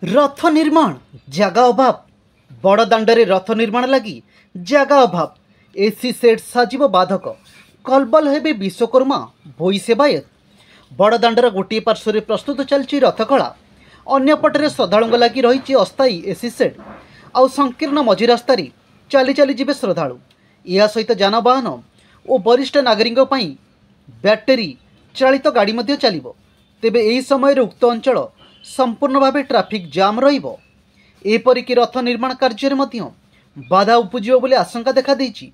रथ निर्माण जगह अभाव बड़दाण्डे रथ निर्माण लगी जगह अभाव एसी सेट साजिब बाधक कलबल हेबे विश्वकर्मा भोई सेवायत बड़दाण्डर गोटे पार्श्व प्रस्तुत चलती रथकला अन्यपटे श्रद्धालुओं लगी रही अस्थायी एसी सेट आउ संकीर्ण मझी रास्तार चली चली जीवे श्रद्धालु या सहित जानवाहन और वरिष्ठ नागरिक बैटेरी चालित गाड़ी मध्य चलिबो। तेबे एही समय उक्त अंचल संपूर्ण भाव ट्राफिक जाम रहिबो। एपरिक रथ निर्माण कार्य बाधा उपजिबो बोली आशंका देखा देइछि।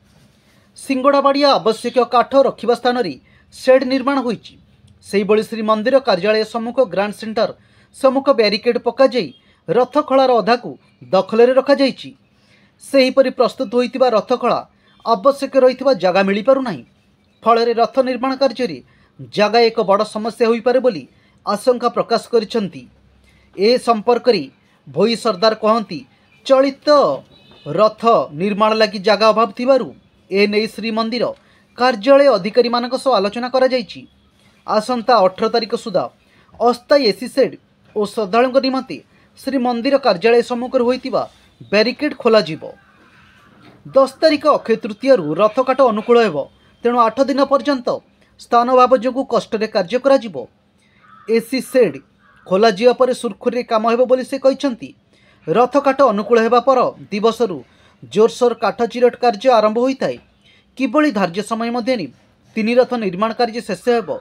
सिंगड़ाबाड़िया आवश्यक काठ रखिबा स्थान रे शेड निर्माण होइछि। सेहिबोली श्रीमंदिर कार्यालय सम्मुख ग्रांड सेंटर सम्मुख ब्यारिकेड पका जाई रथखଳାର अधाकू दखल रखा जाइछि। सेहिपरि प्रस्तुत होइतिबा रथखଳା आवश्यक रहितिबा जगह मिली पारु नाही। फଳରେ रथ निर्माण कार्य जगह एक बड़ समस्या होई पारे बोली आशंका प्रकाश करिसेंती। ए संपर्क रे भोई सरदार कहती चलित रथ निर्माण लगी जगह अभाव थिबारु ए नै श्रीमंदिर कार्यालय अधिकारी मानक सह आलोचना करा जाइछि। आसंता 18 तारिख सुधा अस्थायी एसी सेड और श्रद्धालुओं निमंते श्रीमंदिर कार्यालय सम्मुख होइतिबा ब्यारिकेड खोल 10 तारिख अक्षय तृतीय रथकाट अनुकूल हेब। तेणु 8 दिन पर्यंत स्थान अभाव जो कष्ट कार्य करा एसी सेड खोल पर सुरखुरी काम हेब बोली से कहते। रथकाट अनुकूल हेबा पर दिवसरु जोरसोर काठ चिरट कार्य आरंभ होता है। किभली धार्य समय मध्य 3 रथ निर्माण कार्य शेष हेब